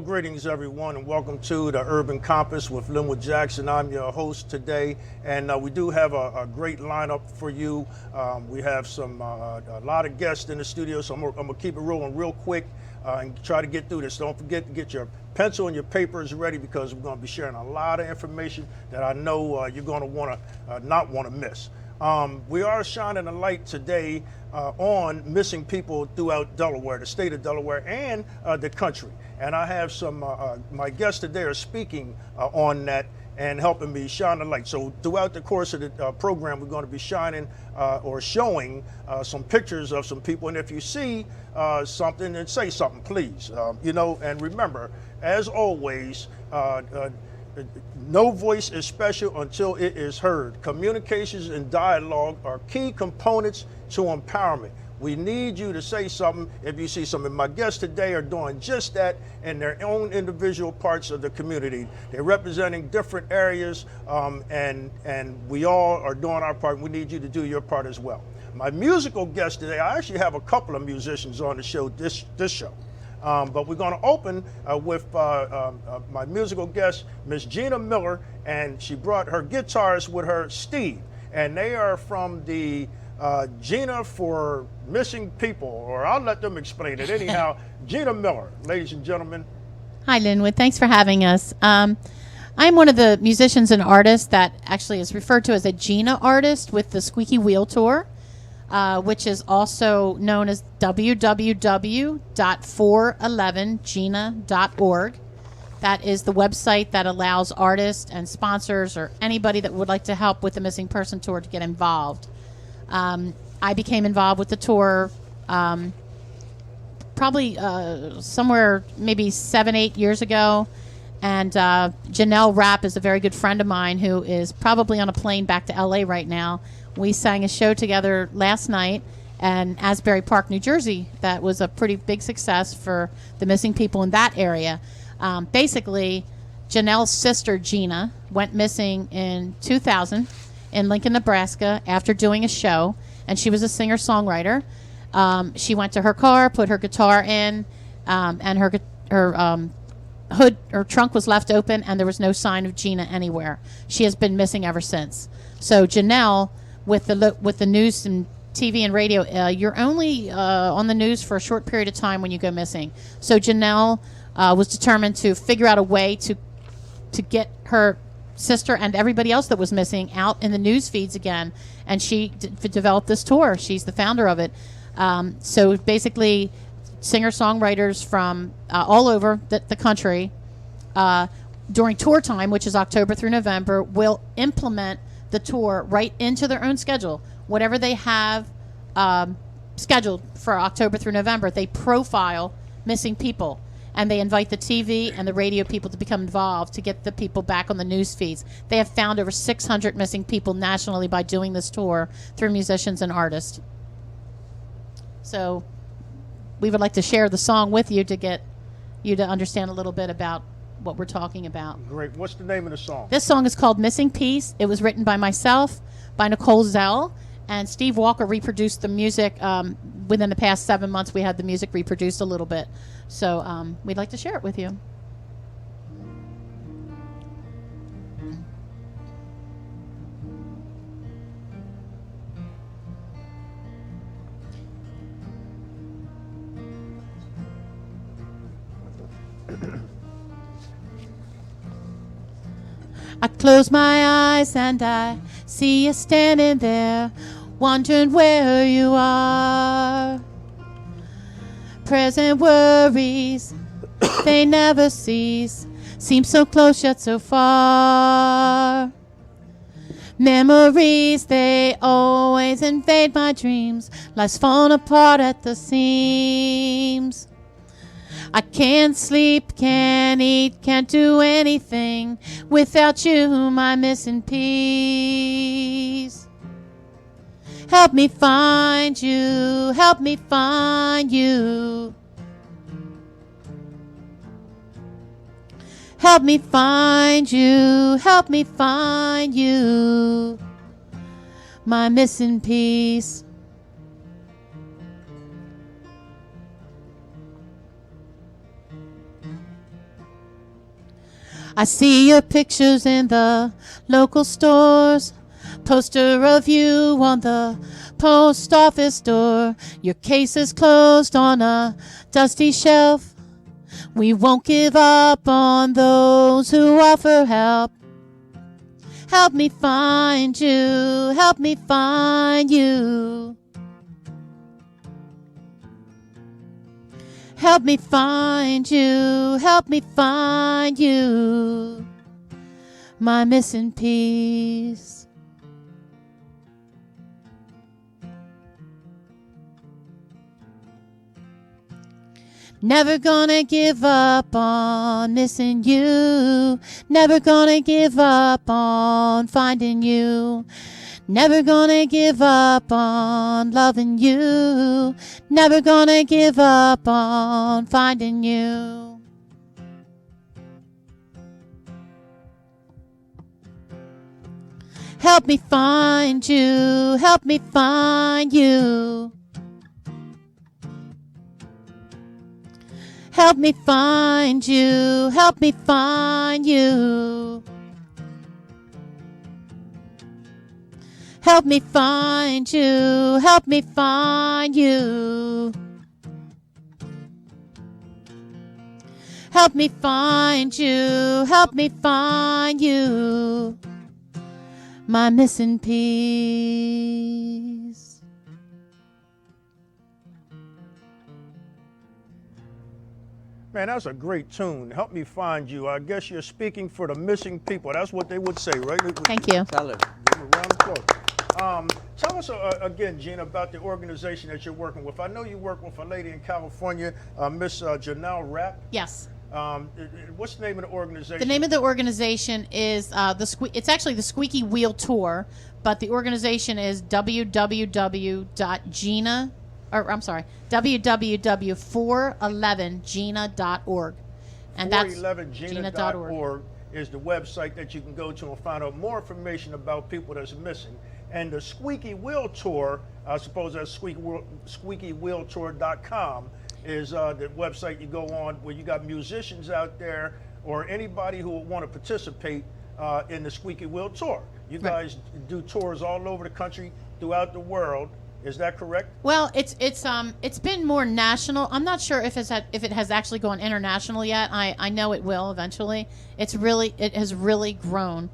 greetings everyone, and welcome to the Urban Compass with Linwood Jackson. I'm your host today, and we do have a great lineup for you. We have a lot of guests in the studio, so I'm gonna keep it rolling real quick and try to get through this. Don't forget to get your pencil and your papers ready, because we're going to be sharing a lot of information that I know you're going to not want to miss. We are shining a light today on missing people throughout Delaware, the state of Delaware, and the country. And I have my guests today are speaking on that and helping me shine the light. So throughout the course of the program, we're going to be shining or showing some pictures of some people. And if you see something, then say something, please. And remember, as always, no voice is special until it is heard. Communications and dialogue are key components to empowerment. We need you to say something if you see something. My guests today are doing just that in their own individual parts of the community. They're representing different areas, and we all are doing our part. We need you to do your part as well. My musical guest today, I actually have a couple of musicians on the show, this show. But we're going to open with my musical guest, Miss Gina Miller, and she brought her guitarist with her, Steve. And they are from the Gina for Missing People, or I'll let them explain it. Anyhow, Gina Miller, ladies and gentlemen. Hi, Linwood. Thanks for having us. I'm one of the musicians and artists that actually is referred to as a Gina artist with the Squeaky Wheel Tour, which is also known as www.411gina.org. That is the website that allows artists and sponsors or anybody that would like to help with the Missing Person Tour to get involved. I became involved with the tour probably somewhere maybe 7-8 years ago. And Janelle Rapp is a very good friend of mine who is probably on a plane back to LA right now. We sang a show together last night in Asbury Park, New Jersey. That was a pretty big success for the missing people in that area. Basically, Janelle's sister, Gina, went missing in 2000 in Lincoln, Nebraska, after doing a show, and she was a singer-songwriter. She went to her car, put her guitar in, and her hood or trunk was left open, and there was no sign of Gina anywhere. She has been missing ever since. So Janelle, with the news and TV and radio, you're only on the news for a short period of time when you go missing. So Janelle was determined to figure out a way to get her sister and everybody else that was missing out in the news feeds again, and she developed this tour. She's the founder of it. So basically, singer-songwriters from all over the country during tour time, which is October through November, will implement the tour right into their own schedule. Whatever they have scheduled for October through November, they profile missing people, and they invite the TV and the radio people to become involved to get the people back on the news feeds. They have found over 600 missing people nationally by doing this tour through musicians and artists. So we would like to share the song with you to get you to understand a little bit about what we're talking about. Great. What's the name of the song? This song is called Missing Piece. It was written by myself, by Nicole Zell, and Steve Walker reproduced the music. Within the past 7 months, we had the music reproduced a little bit. So we'd like to share it with you. I close my eyes and I see you standing there, wondering where you are. Present worries, they never cease, seem so close yet so far. Memories, they always invade my dreams, life's falling apart at the seams. I can't sleep, can't eat, can't do anything without you, my missing piece. Help me find you, help me find you. Help me find you, help me find you, my missing piece. I see your pictures in the local stores. Poster of you on the post office door. Your case is closed on a dusty shelf. We won't give up on those who offer help. Help me find you. Help me find you. Help me find you. Help me find you. My missing piece. Never gonna give up on missing you. Never gonna give up on finding you. Never gonna give up on loving you. Never gonna give up on finding you. Help me find you. Help me find you. Help me find you. Help me find you. Help me find you. Help me find you. Help me find you. Help me find you. My missing piece. Man, that's a great tune. Help me find you. I guess you're speaking for the missing people. That's what they would say, right? Thank you. Tell her. Give them a round of applause. Tell us again, Gina, about the organization that you're working with. I know you work with a lady in California, Miss Janteyl Rapp. Yes. What's the name of the organization? The name of the organization is it's actually the Squeaky Wheel Tour, but the organization is www.411gina.org. And that's 411gina.org is the website that you can go to and find out more information about people that's missing. And the Squeaky Wheel Tour, I suppose that's squeakywheeltour.com, is the website you go on where you got musicians out there or anybody who would want to participate in the Squeaky Wheel Tour. You guys do tours all over the country, throughout the world. Is that correct? Well, it's been more national. I'm not sure if it has actually gone international yet. I know it will eventually. It has really grown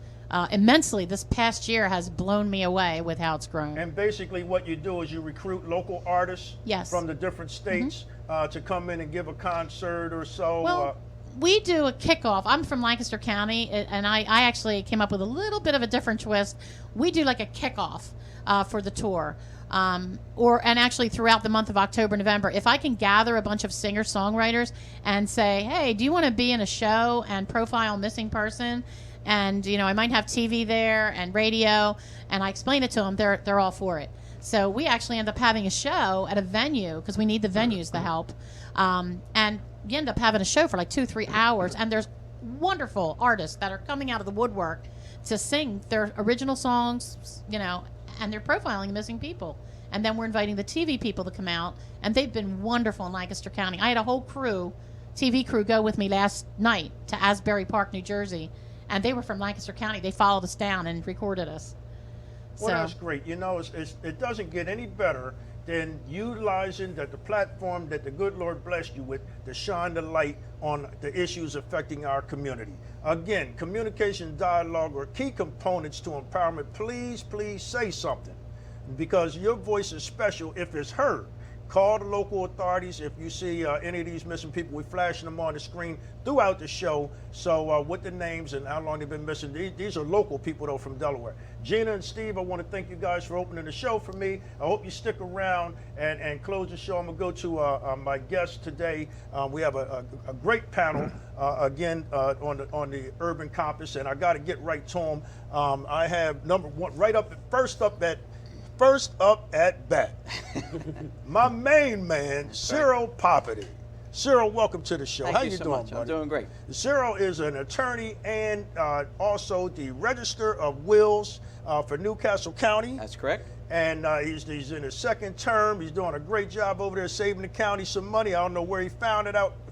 immensely. This past year has blown me away with how it's grown. And basically, what you do is you recruit local artists from the different states to come in and give a concert or so. Well, we do a kickoff. I'm from Lancaster County, and I actually came up with a little bit of a different twist. We do like a kickoff for the tour. And actually throughout the month of October, November, if I can gather a bunch of singer-songwriters and say, hey, do you want to be in a show and profile a missing person? And, I might have TV there and radio, and I explain it to them, they're all for it. So we actually end up having a show at a venue because we need the venues to help. And you end up having a show for like 2-3 hours, and there's wonderful artists that are coming out of the woodwork to sing their original songs, and they're profiling missing people. And then we're inviting the TV people to come out, and they've been wonderful in Lancaster County. I had a whole TV crew go with me last night to Asbury Park, New Jersey, and they were from Lancaster County. They followed us down and recorded us. Well, that's great. It doesn't get any better than utilizing the platform that the good Lord blessed you with to shine the light on the issues affecting our community. Again, communication, dialogue are key components to empowerment. Please, please say something, because your voice is special if it's heard. Call the local authorities if you see any of these missing people. We're flashing them on the screen throughout the show. So with the names and how long they've been missing. These are local people, though, from Delaware. Gina and Steve, I want to thank you guys for opening the show for me. I hope you stick around and close the show. I'm going to go to my guest today. We have a great panel, again, on the Urban Compass, and I got to get right to them. I have number one, first up at bat, my main man, Ciro Poppiti. Ciro, welcome to the show. Thank How you you so doing, much. buddy? I'm doing great. Ciro is an attorney and also the Register of Wills for Newcastle County. That's correct. And he's in his second term. He's doing a great job over there saving the county some money. I don't know where he found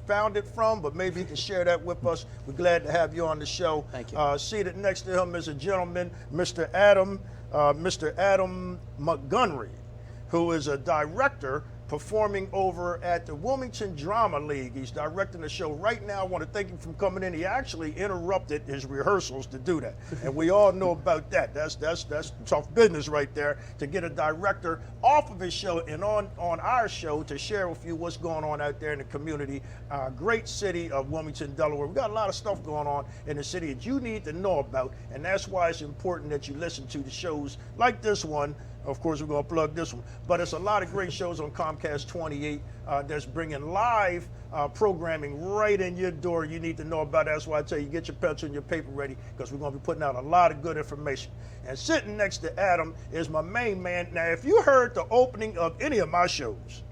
found it from, but maybe he can share that with us. We're glad to have you on the show. Thank you. Seated next to him is a gentleman, Mr. Adam Montgomery, who is a director performing over at the Wilmington Drama League. He's directing the show right now. I want to thank him for coming in. He actually interrupted his rehearsals to do that, and we all know about that. That's tough business right there, to get a director off of his show and on our show to share with you what's going on out there in the community. Great city of Wilmington, Delaware. We got a lot of stuff going on in the city that you need to know about, and that's why it's important that you listen to the shows like this one. Of course, we're going to plug this one, but it's a lot of great shows on Comcast 28 that's bringing live programming right in your door. You need to know about it. That's why I tell you, get your pencil and your paper ready, because we're going to be putting out a lot of good information. And sitting next to Adam is my main man. Now, if you heard the opening of any of my shows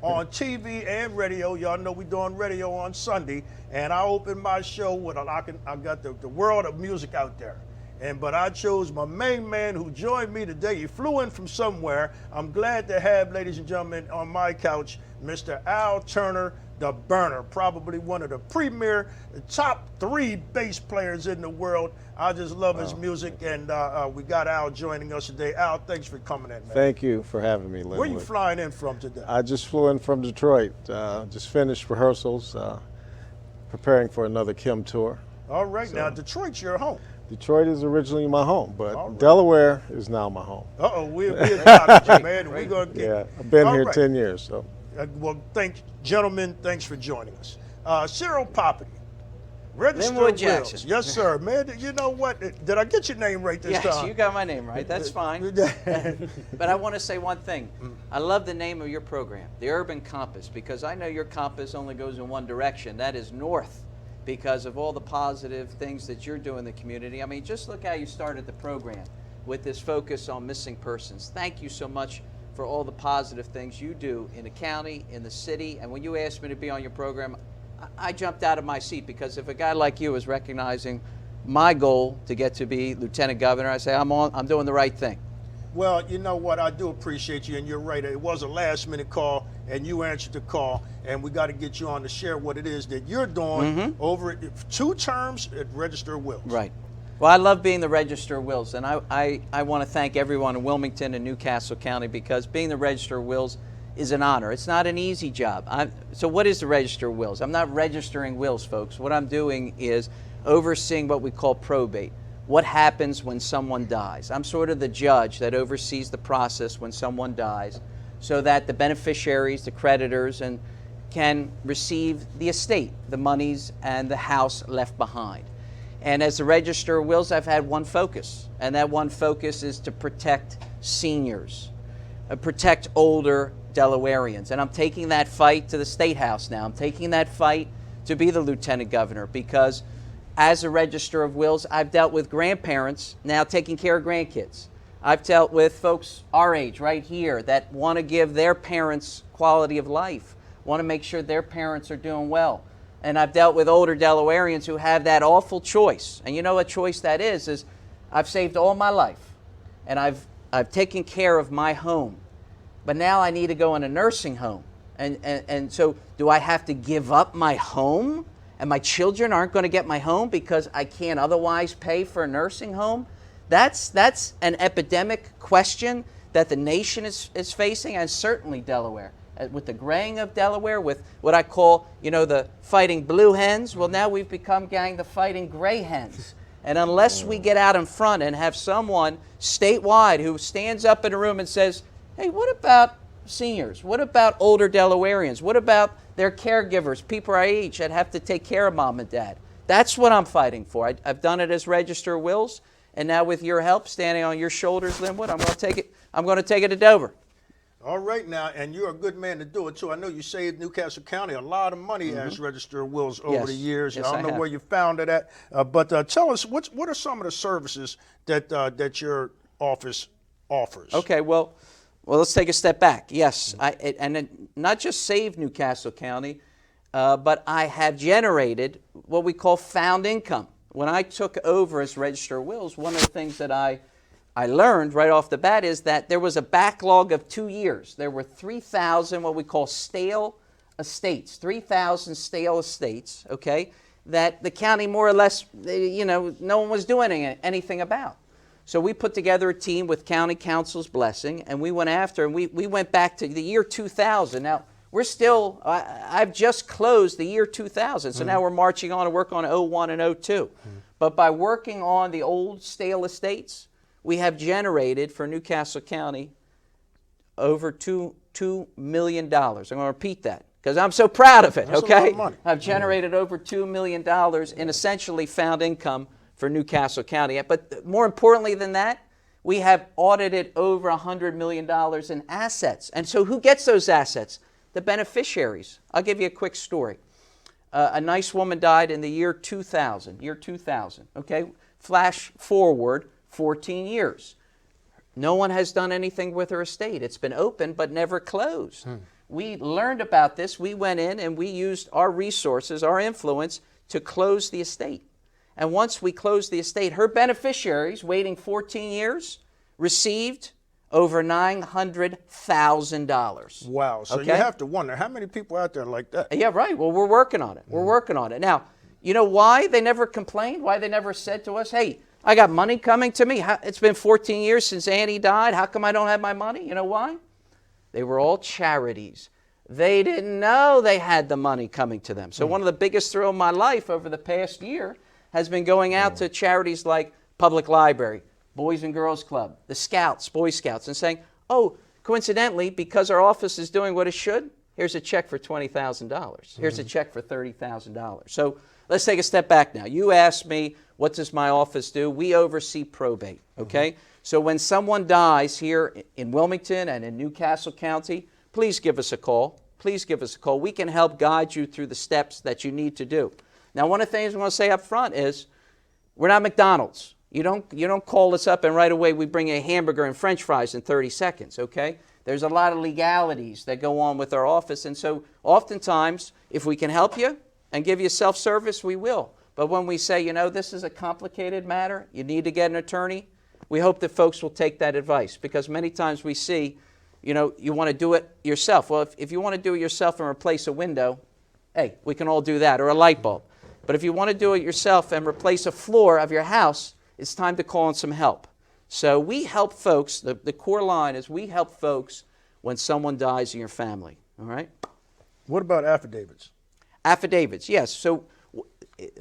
on TV and radio, y'all know we're doing radio on Sunday, and I open my show with I got the world of music out there. But I chose my main man who joined me today. He flew in from somewhere. I'm glad to have, ladies and gentlemen, on my couch, Mr. Al Turner, the Burner, probably one of the premier, top 3 bass players in the world. I just love his music, and we got Al joining us today. Al, thanks for coming in, man. Thank you for having me, Linwood. Where you flying in from today? I just flew in from Detroit. Just finished rehearsals, preparing for another Kim tour. All right, now Detroit's your home. Detroit is originally my home, but right. Delaware is now my home. Uh-oh, we'll adopt you, man. We're gonna get, Yeah, I've been here right. 10 years. So. Well, gentlemen, thanks for joining us. Ciro Poppiti, registered Linwood wills. Jackson. Yes, sir. Man, you know what? Did I get your name right this time? Yes, you got my name right. That's fine. But I want to say one thing. I love the name of your program, the Urban Compass, because I know your compass only goes in one direction. That is north, because of all the positive things that you're doing in the community. I mean, just look how you started the program with this focus on missing persons. Thank you so much for all the positive things you do in the county, in the city. And when you asked me to be on your program, I jumped out of my seat, because if a guy like you is recognizing my goal to get to be lieutenant governor, I say I'm doing the right thing. Well, you know what? I do appreciate you, and you're right. It was a last-minute call, and you answered the call, and we got to get you on to share what it is that you're doing over at 2 terms at Register of Wills. Right. Well, I love being the Register of Wills, and I want to thank everyone in Wilmington and Newcastle County, because being the Register of Wills is an honor. It's not an easy job. So what is the Register of Wills? I'm not registering wills, folks. What I'm doing is overseeing what we call probate. What happens when someone dies? I'm sort of the judge that oversees the process when someone dies, so that the beneficiaries, the creditors, can receive the estate, the monies, and the house left behind. And as the Register of Wills, I've had one focus, and that one focus is to protect seniors, protect older Delawareans. And I'm taking that fight to the State House now. I'm taking that fight to be the lieutenant governor, because as a Register of Wills, I've dealt with grandparents now taking care of grandkids. I've dealt with folks our age right here that want to give their parents quality of life, want to make sure their parents are doing well. And I've dealt with older Delawareans who have that awful choice. And you know what choice that is I've saved all my life, and I've taken care of my home, but now I need to go in a nursing home. And so do I have to give up my home? And my children aren't going to get my home because I can't otherwise pay for a nursing home? That's an epidemic question that the nation is facing, and certainly Delaware. With the graying of Delaware, with what I call, the fighting blue hens, well, now we've become, gang, the fighting gray hens. And unless we get out in front and have someone statewide who stands up in a room and says, hey, what about seniors? What about older Delawareans? What about their caregivers, people our age that have to take care of mom and dad? That's what I'm fighting for. I've done it as Register of Wills, and now with your help, standing on your shoulders, Linwood, I'm going to take it to Dover. All right now, and you're a good man to do it too. I know you saved Newcastle County a lot of money as Register of Wills over the years. Yes, I don't know where you found it at, but tell us what are some of the services that your office offers? Okay, well, let's take a step back. Yes, not just saved Newcastle County, but I have generated what we call found income. When I took over as Register of Wills, one of the things that I learned right off the bat is that there was a backlog of 2 years. There were 3,000 what we call stale estates, 3,000 stale estates, okay, that the county more or less, no one was doing anything about. So we put together a team with county council's blessing, and we went after, and we went back to the year 2000. Now, we're still, I've just closed the year 2000, so now we're marching on to work on '01 and '02. But by working on the old stale estates, we have generated for Newcastle County over $2 million. I'm going to repeat that because I'm so proud of it, That's okay? a lot of money. I've generated over $2 million in essentially found income for Newcastle County. But more importantly than that, we have audited over $100 million in assets. And so who gets those assets? The beneficiaries. I'll give you a quick story. A nice woman died in the year 2000, okay? Flash forward 14 years. No one has done anything with her estate. It's been open but never closed. We learned about this. We went in and we used our resources, our influence, to close the estate. And once we closed the estate, her beneficiaries, waiting 14 years, received over $900,000. Wow. So okay? you have to wonder, how many people out there like that? Yeah, right. Well, we're working on it. We're working on it. Now, you know why they never complained? Why they never said to us, hey, I got money coming to me. It's been 14 years since Annie died. How come I don't have my money? You know why? They were all charities. They didn't know they had the money coming to them. So one of the biggest thrills of my life over the past year has been going out to charities like Public Library, Boys and Girls Club, the Scouts, Boy Scouts, and saying, oh, coincidentally, because our office is doing what it should, here's a check for $20,000. Here's a check for $30,000. So let's take a step back now. You asked me, what does my office do? We oversee probate, okay? So when someone dies here in Wilmington and in Newcastle County, please give us a call. Please give us a call. We can help guide you through the steps that you need to do. Now, one of the things I want to say up front is we're not McDonald's. You don't call us up and right away we bring a hamburger and French fries in 30 seconds, okay? There's a lot of legalities that go on with our office, and so oftentimes, if we can help you and give you self-service, we will. But when we say, this is a complicated matter, you need to get an attorney, we hope that folks will take that advice, because many times we see, you want to do it yourself. Well, if you want to do it yourself and replace a window, hey, we can all do that, or a light bulb. But if you want to do it yourself and replace a floor of your house, it's time to call in some help. So we help folks, the core line is we help folks when someone dies in your family, all right? What about affidavits? Affidavits, yes. So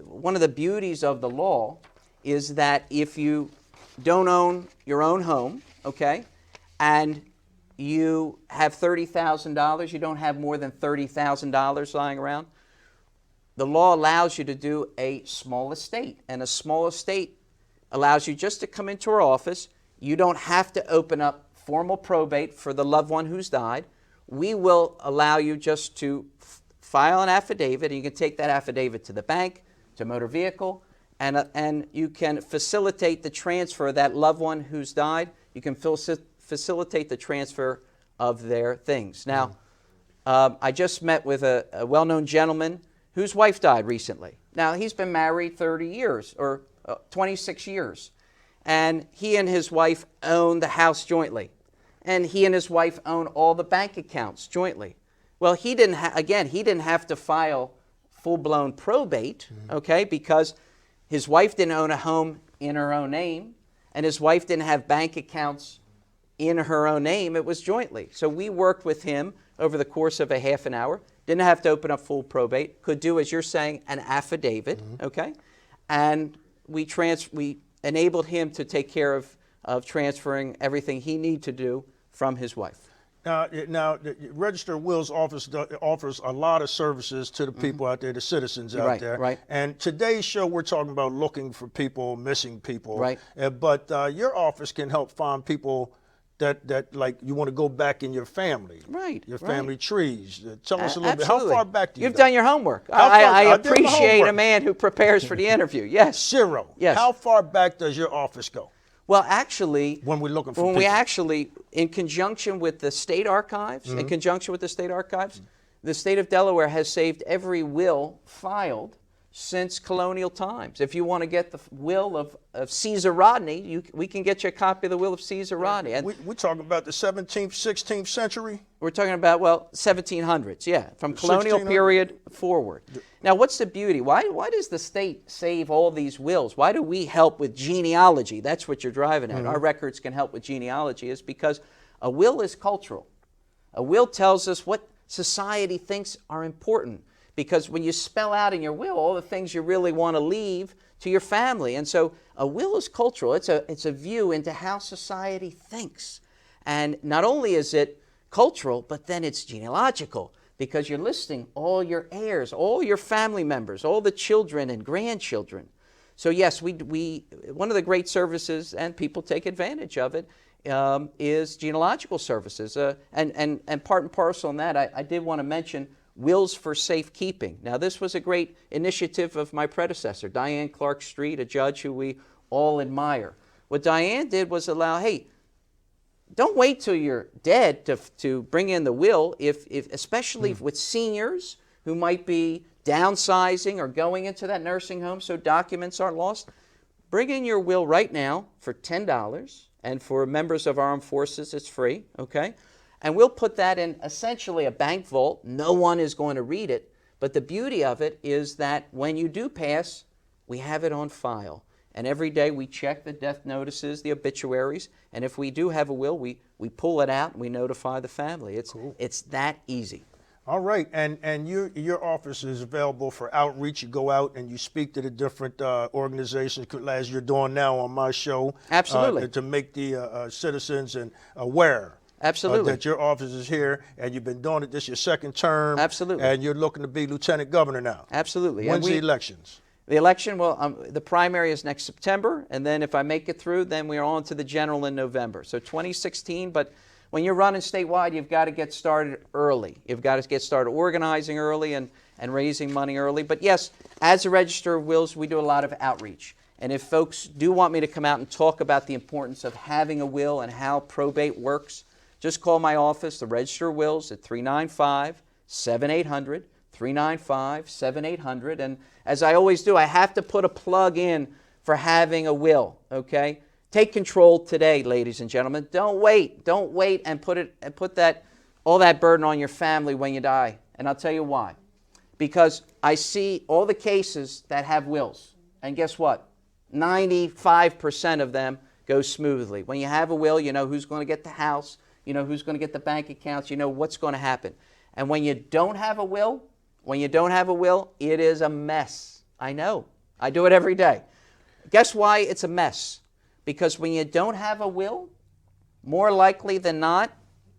one of the beauties of the law is that if you don't own your own home, okay, and you have $30,000, you don't have more than $30,000 lying around, the law allows you to do a small estate. And a small estate allows you just to come into our office. You don't have to open up formal probate for the loved one who's died. We will allow you just to file an affidavit, and you can take that affidavit to the bank, to motor vehicle, and you can facilitate the transfer of that loved one who's died. You can facilitate the transfer of their things. Now, I just met with a well-known gentleman whose wife died recently. Now, he's been married 30 years, or 26 years, and he and his wife own the house jointly, and he and his wife own all the bank accounts jointly. Well, he didn't have to file full-blown probate, okay, because his wife didn't own a home in her own name, and his wife didn't have bank accounts in her own name. It was jointly. So we worked with him over the course of a half an hour. Didn't have to open up full probate. Could do, as you're saying, an affidavit, okay? And we enabled him to take care of transferring everything he needed to do from his wife. Now, the Register of Wills office offers a lot of services to the people out there, the citizens out there. Right. And today's show, we're talking about looking for people, missing people. Right. But your office can help find people that like you want to go back in your family. Right. Your family trees. Tell us a little bit. Absolutely. How far back do you You've go? done your homework. I I did my appreciate homework. a man who prepares for the interview. Yes. Ciro. Yes. How far back does your office go? Well, actually, When we're looking for when people. we actually, in conjunction with the state archives, the state of Delaware has saved every will filed since colonial times. If you want to get the will of Caesar Rodney, we can get you a copy of the will of Caesar Rodney. And We're talking about the 17th, 16th century? We're talking about, well, 1700s, yeah, from colonial 1600? period forward. Now, what's the beauty? Why does the state save all these wills? Why do we help with genealogy? That's what you're driving at. Our records can help with genealogy is because a will is cultural. A will tells us what society thinks are important, because when you spell out in your will all the things you really want to leave to your family. And so a will is cultural. It's a view into how society thinks. And not only is it cultural, but then it's genealogical, because you're listing all your heirs, all your family members, all the children and grandchildren. So yes, we one of the great services, and people take advantage of it, is genealogical services. And part and parcel in that, I did want to mention wills for safekeeping. Now, this was a great initiative of my predecessor, Diane Clark Street, a judge who we all admire. What Diane did was allow, hey, don't wait till you're dead to bring in the will, especially with seniors who might be downsizing or going into that nursing home so documents aren't lost. Bring in your will right now for $10, and for members of our armed forces it's free, okay? And we'll put that in essentially a bank vault. No one is going to read it, but the beauty of it is that when you do pass, we have it on file. And every day we check the death notices, the obituaries, and if we do have a will, we pull it out and we notify the family. It's that easy. All right, and your office is available for outreach. You go out and you speak to the different organizations, as you're doing now on my show. Absolutely. To make the citizens aware. Absolutely. That your office is here, and you've been doing it. This your second term. Absolutely. And you're looking to be lieutenant governor now. Absolutely. When's the elections? The election, well, the primary is next September, and then if I make it through, then we are on to the general in November. So 2016, but when you're running statewide, you've got to get started early. You've got to get started organizing early and raising money early. But yes, as a Register of Wills, we do a lot of outreach. And if folks do want me to come out and talk about the importance of having a will and how probate works, just call my office, the Register of Wills, at 395-7800, 395-7800. And as I always do, I have to put a plug in for having a will, okay? Take control today, ladies and gentlemen. Don't wait. Don't wait and put all that burden on your family when you die. And I'll tell you why. Because I see all the cases that have wills. And guess what? 95% of them go smoothly. When you have a will, you know who's going to get the house, you know who's going to get the bank accounts, you know what's going to happen. And when you don't have a will, it is a mess. I know. I do it every day. Guess why it's a mess? Because when you don't have a will, more likely than not,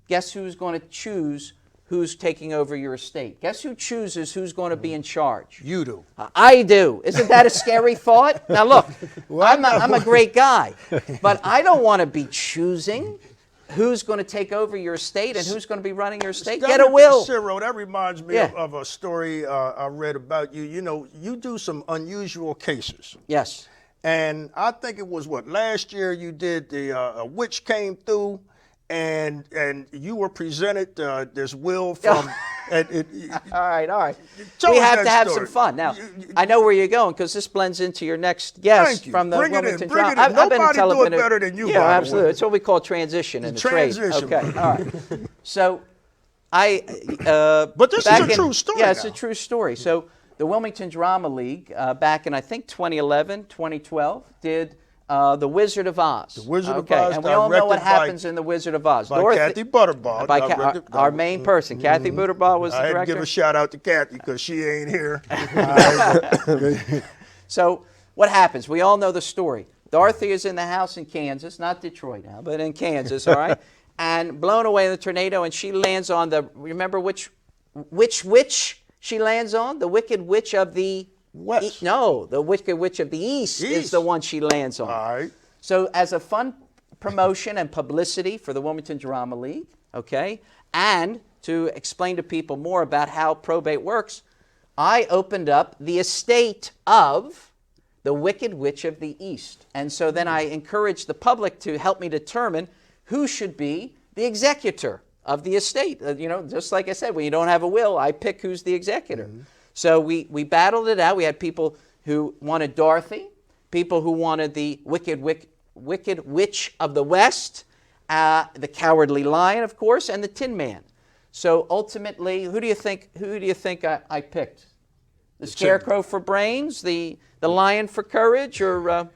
guess who's going to choose who's taking over your estate? Guess who chooses who's going to be in charge? You do. I do. Isn't that a scary thought? Now look, I'm a great guy, but I don't want to be choosing who's going to take over your estate and who's going to be running your estate. Get a will. Ciro, that reminds me of a story I read about you. You know, you do some unusual cases. Yes. And I think it was, last year you did a witch came through and you were presented this will from... All right. We have to have some fun. Now, I know where you're going because this blends into your next guest from the Wilmington Bring it in. Nobody do it better than you. Yeah, absolutely. It's what we call transition in the trade. Okay, all right. So, but this is a true story. Yeah, it's a true story. So, the Wilmington Drama League, back in, I think, 2011, 2012, did The Wizard of Oz. The Wizard of Oz. And we all know what happens in The Wizard of Oz. By Kathy Butterbaugh. Our main person, Kathy Butterbaugh, was the director. I had to give a shout out to Kathy because she ain't here. So what happens? We all know the story. Dorothy is in the house in Kansas, not Detroit now, but in Kansas, all right? And blown away in the tornado, and she lands on remember which witch she lands on? The Wicked Witch of the West. No, the Wicked Witch of the East is the one she lands on. All right. So as a fun promotion and publicity for the Wilmington Drama League, okay, and to explain to people more about how probate works, I opened up the estate of the Wicked Witch of the East. And so then I encouraged the public to help me determine who should be the executor of the estate. You know, just like I said, when you don't have a will, I pick who's the executor. Mm-hmm. So we battled it out. We had people who wanted Dorothy, people who wanted the Wicked Witch of the West, the Cowardly Lion, of course, and the Tin Man. So ultimately, who do you think I picked? The Scarecrow for brains, the Lion for courage, or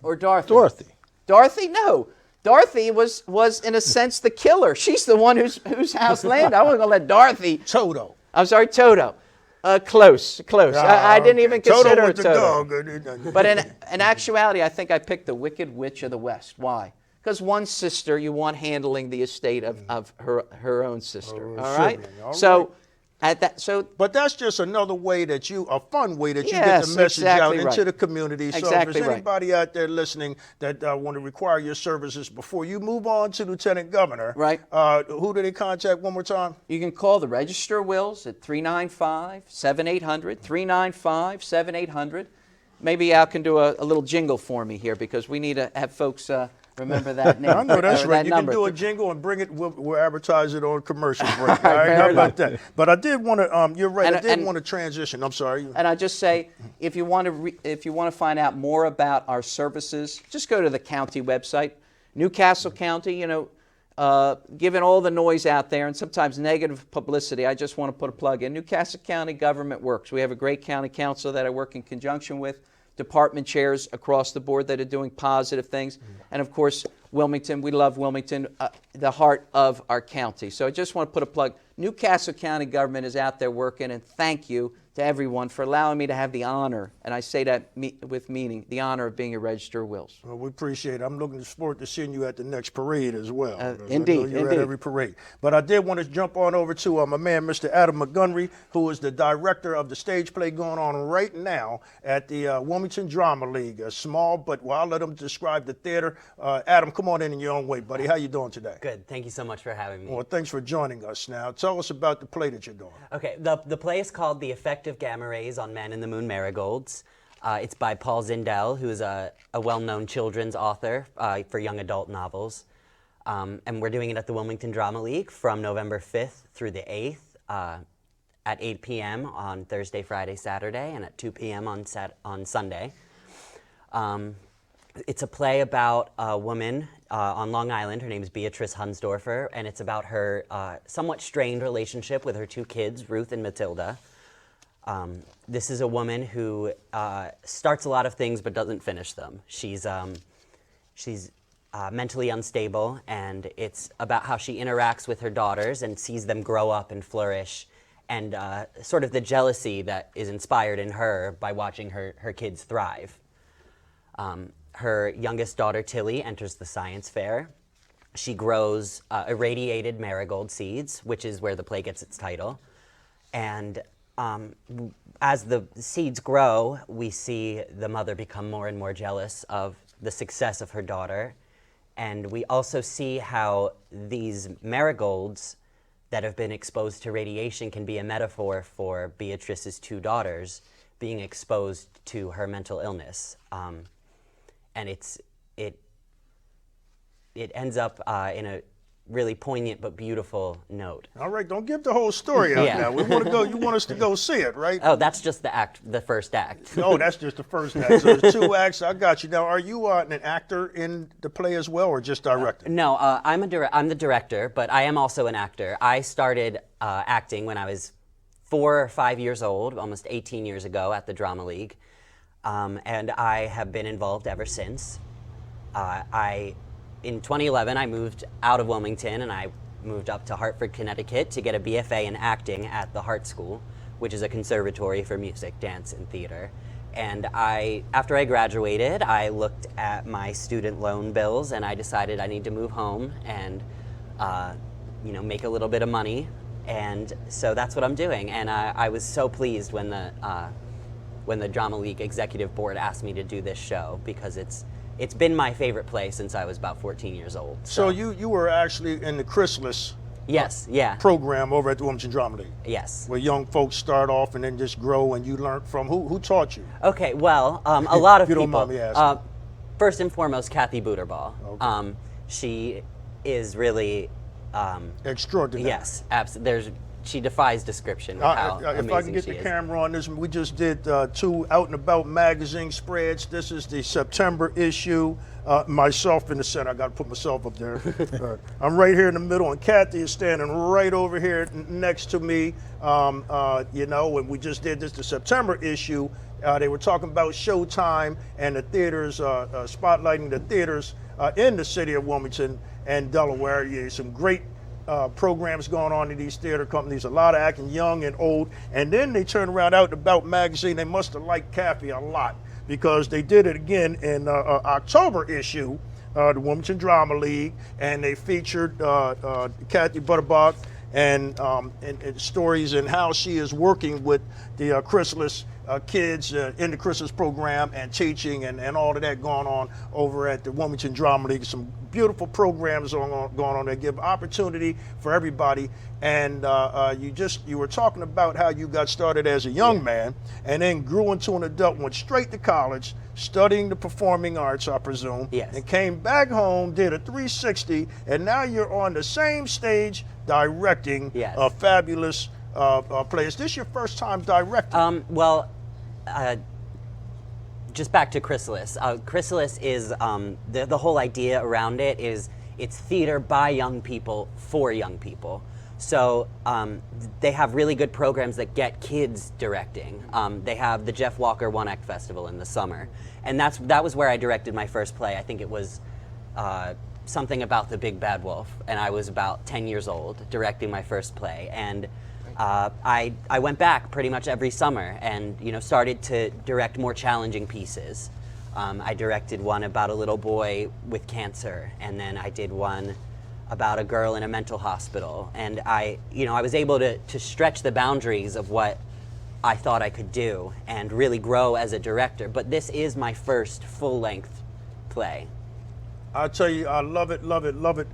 Dorothy? Dorothy. Dorothy? No. Dorothy was in a sense the killer. She's the one whose house landed. I wasn't going to let Dorothy. Toto. I'm sorry, Toto. Close. I didn't even consider with Toto. the dog. But in actuality, I think I picked the Wicked Witch of the West. Why? Because one sister you want handling the estate of her own sister. All right? So but that's just another way a fun way that you get Yes, the message exactly out right. into the community. So Exactly if there's right. anybody out there listening that want to require your services before you move on to Lieutenant Governor, Right. Who do they contact one more time? you can call the Register of Wills at 395-7800, 395-7800. Maybe Al can do a little jingle for me here because we need to have folks remember that name. I know that's right. that You number. can do a jingle and bring it. We'll advertise it on commercial break. All right, how about that? But I did want to. You're right. I did want to transition. I'm sorry. And I just say, if you want to find out more about our services, just go to the county website, Newcastle County. Given all the noise out there and sometimes negative publicity, I just want to put a plug in. Newcastle County government works. We have a great county council that I work in conjunction with, department chairs across the board that are doing positive things, and of course, Wilmington. We love Wilmington, the heart of our county. So I just want to put a plug. Newcastle County government is out there working, and thank you to everyone for allowing me to have the honor, and I say that with meaning, the honor of being a Register of Wills. Well, we appreciate it. I'm looking forward to seeing you at the next parade as well. Indeed, I know you're indeed. at every parade. But I did want to jump on over to my man, Mr. Adam Montgomery, who is the director of the stage play going on right now at the Wilmington Drama League. A small, but I'll let him describe the theater. Adam, come on in your own way, buddy. How you doing today? Good. Thank you so much for having me. Well, thanks for joining us. Now, tell us about the play that you're doing. Okay, the play is called The Effect of Gamma Rays on Man in the Moon Marigolds. It's by Paul Zindel, who is a well-known children's author for young adult novels. And we're doing it at the Wilmington Drama League from November 5th through the 8th at 8 p.m. on Thursday, Friday, Saturday, and at 2 p.m. on Sunday. It's a play about a woman on Long Island. Her name is Beatrice Hunsdorfer, and it's about her somewhat strained relationship with her two kids, Ruth and Matilda. This is a woman who starts a lot of things but doesn't finish them. She's mentally unstable, and it's about how she interacts with her daughters and sees them grow up and flourish, and sort of the jealousy that is inspired in her by watching her kids thrive. Her youngest daughter, Tilly, enters the science fair. She grows irradiated marigold seeds, which is where the play gets its title. And as the seeds grow, we see the mother become more and more jealous of the success of her daughter. And we also see how these marigolds that have been exposed to radiation can be a metaphor for Beatrice's two daughters being exposed to her mental illness. And it ends up in a really poignant but beautiful note. All right, don't give the whole story out now. We want to go. You want us to go see it, right? Oh, that's just the first act. Oh, that's just the first act. So there's two acts. I got you. Now, are you an actor in the play as well, or just director? No, I'm the director, but I am also an actor. I started acting when I was 4 or 5 years old, almost 18 years ago at the Drama League, and I have been involved ever since. In 2011, I moved out of Wilmington and I moved up to Hartford, Connecticut to get a BFA in acting at the Hart School, which is a conservatory for music, dance, and theater. And after I graduated, I looked at my student loan bills and I decided I need to move home and make a little bit of money. And so that's what I'm doing. And I was so pleased when the Drama League Executive Board asked me to do this show, because it's been my favorite play since I was about 14 years old. So you were actually in the Chrysalis program over at the Wilmington Drama League. Yes. Where young folks start off and then just grow, and you learn from who taught you? Okay, well, a lot of If you people. don't mind me asking. First and foremost, Kathy Booterball. Okay. She is really extraordinary. Yes, absolutely. she defies description with how If I can amazing get she the is. camera on this, we just did 2 Out and About magazine spreads. This is the September issue. Myself in the center. I got to put myself up there. I'm right here in the middle, and Kathy is standing right over here next to me. You know, when we just did this, the September issue, they were talking about Showtime and the theaters, spotlighting the theaters in the city of Wilmington and Delaware. Yeah, some great programs going on in these theater companies, a lot of acting young and old. And then they turned around Out and About magazine. They must have liked Kathy a lot, because they did it again in October issue, the Wilmington Drama League, and they featured Kathy Butterbach and stories and how she is working with the Chrysalis kids in the Chrysalis program and teaching and all of that going on over at the Wilmington Drama League. Some beautiful programs going on. They give opportunity for everybody. And you were talking about how you got started as a young man and then grew into an adult, went straight to college, studying the performing arts, I presume, Yes. and came back home, did a 360, and now you're on the same stage directing Yes. a fabulous play. Is this your first time directing? Well, just back to Chrysalis. Chrysalis is the whole idea around it is it's theater by young people for young people. So they have really good programs that get kids directing. They have the Jeff Walker One Act Festival in the summer, and that was where I directed my first play. I think it was something about the Big Bad Wolf, and I was about 10 years old directing my first play. And I went back pretty much every summer and started to direct more challenging pieces. I directed one about a little boy with cancer, and then I did one about a girl in a mental hospital. And I was able to stretch the boundaries of what I thought I could do and really grow as a director. But this is my first full-length play. I tell you, I love it, love it, love it.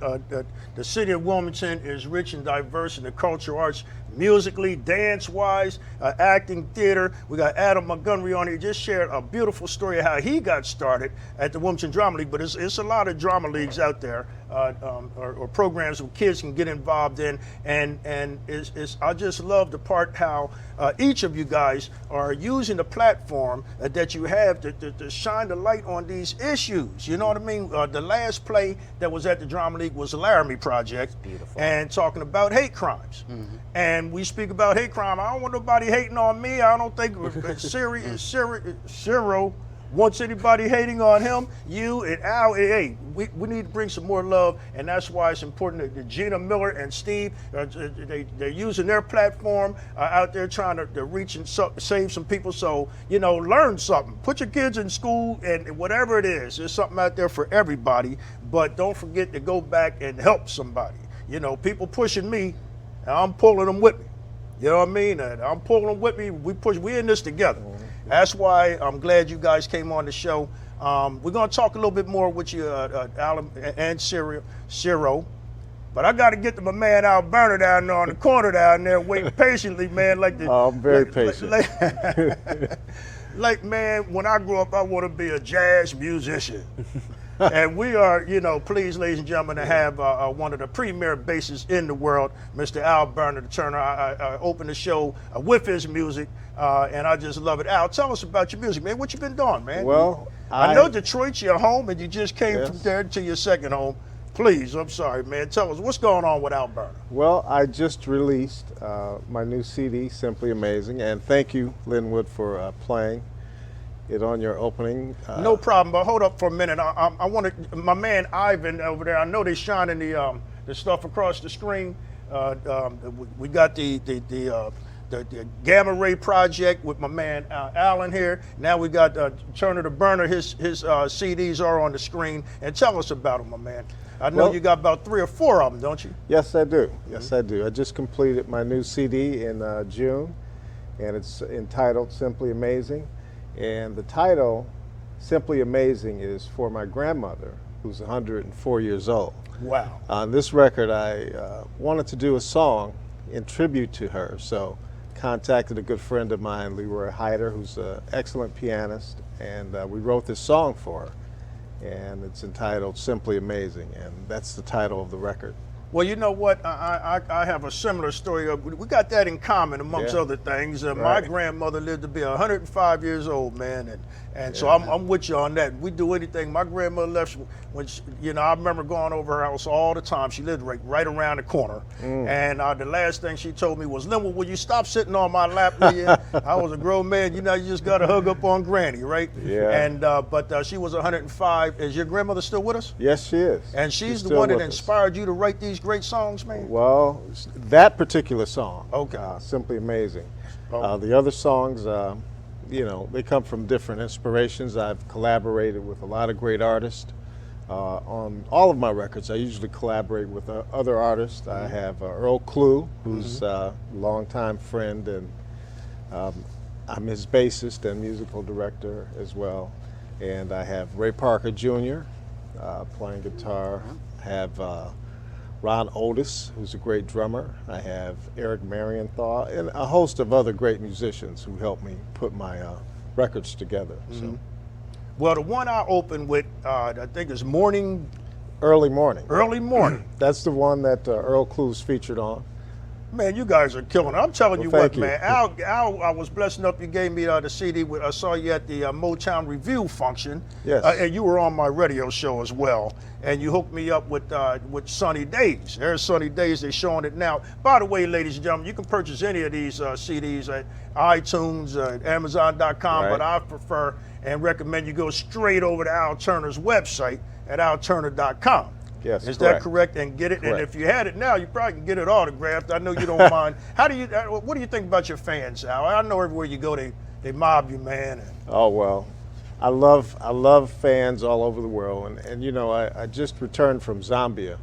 The city of Wilmington is rich and diverse in the cultural arts, musically, dance-wise, acting, theater. We got Adam Montgomery on here. Just shared a beautiful story of how he got started at the Wilmington Drama League. But it's a lot of drama leagues out there, or programs where kids can get involved in. And I just love the part how each of you guys are using the platform that you have to shine the light on these issues. You know what I mean? The last play that was at the Drama League was the Laramie Project. Beautiful. And talking about hate crimes. Mm-hmm. And we speak about hate crime. I don't want nobody hating on me. I don't think Ciro wants anybody hating on him. You and Al, hey, we need to bring some more love, and that's why it's important that Gina Miller and Steve, they're using their platform out there trying to reach and save some people. So, learn something. Put your kids in school, and whatever it is, there's something out there for everybody. But don't forget to go back and help somebody. People pushing me, and I'm pulling them with me. You know what I mean? And I'm pulling them with me. We in this together. Mm-hmm. That's why I'm glad you guys came on the show. We're going to talk a little bit more with you, Alan and Ciro. But I got to get to my man Al Berner down there on the corner down there waiting patiently, man. I'm very patient. Man, when I grow up, I want to be a jazz musician. And we are, pleased, ladies and gentlemen, to have one of the premier bassists in the world, Mr. Al Berner, the Turner. I opened the show with his music, and I just love it. Al, tell us about your music, man. What you been doing, man? Well, I know Detroit's your home, and you just came Yes. from there to your second home. Please, I'm sorry, man. Tell us, what's going on with Al Berner? Well, I just released my new CD, Simply Amazing, and thank you, Linwood, for playing it on your opening. No problem, but hold up for a minute. I want to, my man Ivan over there, I know they're shining the stuff across the screen. We got the Gamma Ray Project with my man Alan here. Now we got Turner the Burner. His CDs are on the screen. And tell us about them, my man. I know you got about 3 or 4 of them, don't you? Yes, I do. Yes, I do. I just completed my new CD in June, and it's entitled Simply Amazing. And the title, Simply Amazing, is for my grandmother, who's 104 years old. Wow. On this record, I wanted to do a song in tribute to her, so contacted a good friend of mine, Leroy Hyder, who's an excellent pianist, and we wrote this song for her. And it's entitled Simply Amazing, and that's the title of the record. Well, you know what? I have a similar story. We got that in common, amongst Yeah. other things. My Right. grandmother lived to be 105 years old, man, and so Yeah. I'm with you on that. We do anything. My grandmother left when she, I remember going over her house all the time. She lived right around the corner, and the last thing she told me was, "Linwood, will you stop sitting on my lap?" I was a grown man. You just got to hug up on Granny, right? Yeah. And but she was 105. Is your grandmother still with us? Yes, she is. And she's the still one that with us. inspired you to write these great songs, man? Well, that particular song, Okay. Simply Amazing. Oh. The other songs, they come from different inspirations. I've collaborated with a lot of great artists. On all of my records, I usually collaborate with other artists. I have Earl Klugh, who's a longtime friend, and I'm his bassist and musical director as well. And I have Ray Parker Jr. Playing guitar. I have Ron Otis, who's a great drummer. I have Eric Marienthal, and a host of other great musicians who helped me put my records together. So, Well, the one I opened with, I think is Early Morning. Early Morning. That's the one that Earl Klugh's featured on. Man, you guys are killing it. I'm telling you Well, what, thank you. man. Al, I was blessed enough. You gave me the CD. I saw you at the Motown Review function. Yes. And you were on my radio show as well. And you hooked me up with Sunny Days. There's Sunny Days. They're showing it now. By the way, ladies and gentlemen, you can purchase any of these CDs at iTunes, Amazon.com. Right. But I prefer and recommend you go straight over to Al Turner's website at alturner.com. Yes, Is correct. that correct? And get it. And Correct. if you had it now, you probably can get it autographed. I know you don't mind. What do you think about your fans, Al? I know everywhere you go, they mob you, man. Oh, well, I love fans all over the world. And I just returned from Zambia,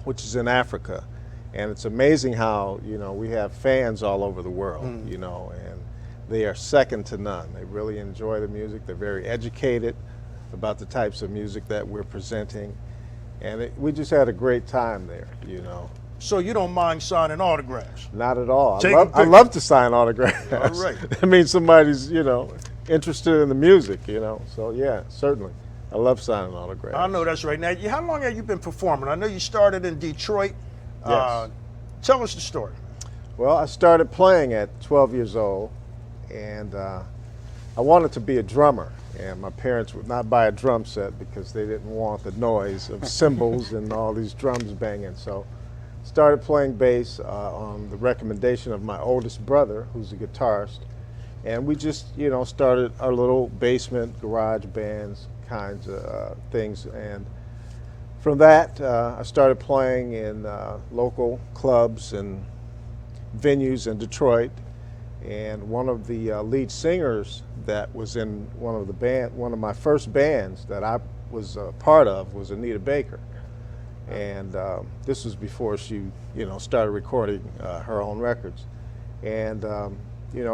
which is in Africa. And it's amazing how, we have fans all over the world, and they are second to none. They really enjoy the music. They're very educated about the types of music that we're presenting. And we just had a great time there, So you don't mind signing autographs? Not at all. Take I a picture. love to sign autographs. All right. That means somebody's, interested in the music, So yeah, certainly. I love signing autographs. I know that's right. Now, how long have you been performing? I know you started in Detroit. Yes. Tell us the story. Well, I started playing at 12 years old, and I wanted to be a drummer. And my parents would not buy a drum set because they didn't want the noise of cymbals and all these drums banging. So started playing bass on the recommendation of my oldest brother, who's a guitarist. And we just, started our little basement garage bands kinds of things. And from that, I started playing in local clubs and venues in Detroit. And one of the lead singers that was in one of my first bands that I was a part of was Anita Baker. And this was before she, started recording her own records. And,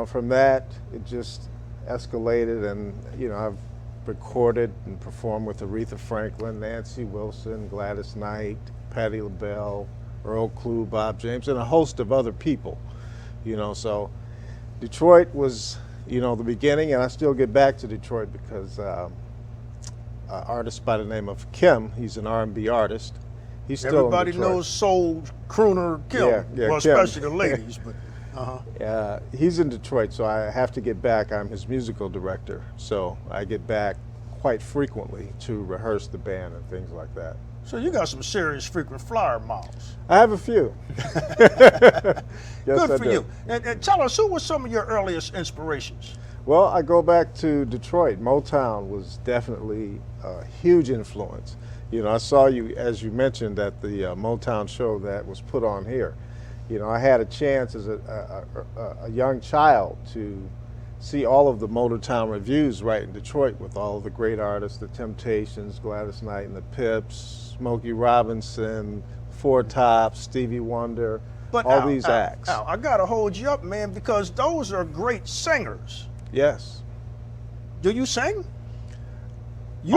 from that, it just escalated, and, I've recorded and performed with Aretha Franklin, Nancy Wilson, Gladys Knight, Patti LaBelle, Earl Klugh, Bob James, and a host of other people, so Detroit was, the beginning, and I still get back to Detroit because an artist by the name of Kim, he's an R&B artist. He's still Everybody in Detroit. knows soul crooner Kim, Yeah, well, Kim. especially the ladies. But He's in Detroit, so I have to get back. I'm his musical director, so I get back quite frequently to rehearse the band and things like that. so you got some serious frequent flyer miles. I have a few. Yes, Good I for do. you. And tell us, who were some of your earliest inspirations? Well, I go back to Detroit. Motown was definitely a huge influence. I saw you, as you mentioned, at the Motown show that was put on here. I had a chance as a young child to see all of the Motown reviews right in Detroit with all of the great artists, the Temptations, Gladys Knight and the Pips, Smokey Robinson, Four Tops, Stevie Wonder, all these acts. Al, I got to hold you up, man, because those are great singers. Yes. Do you sing? You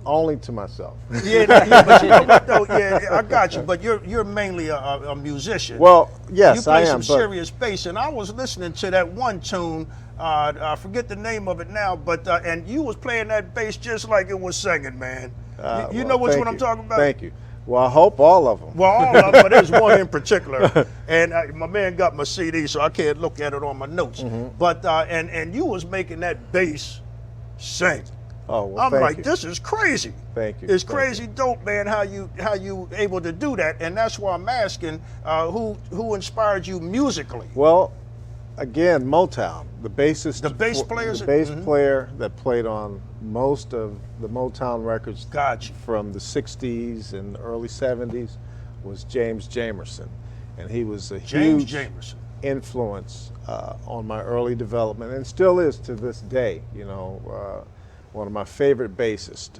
Only to myself. Yeah, but you know what though? Yeah, I got you. But you're mainly a musician. Well, yes, you play I am. some serious bass, and I was listening to that one tune. I forget the name of it now, but and you was playing that bass just like it was singing, man. You know which one I'm talking about? Thank you. Well, I hope all of them. Well, all of them, but there's one in particular. And my man got my CD, so I can't look at it on my notes. But and you was making that bass sing. Oh, well, I'm thank like, you. this is crazy. Thank you. It's Thank crazy dope, man. How you able to do that, and that's why I'm asking, who inspired you musically? Well, again, Motown. The bassist, The bass players. the bass player that played on most of the Motown records Gotcha. from the '60s and early '70s was James Jamerson, and he was a James huge Jamerson. influence on my early development, and still is to this day. You know, one of my favorite bassists.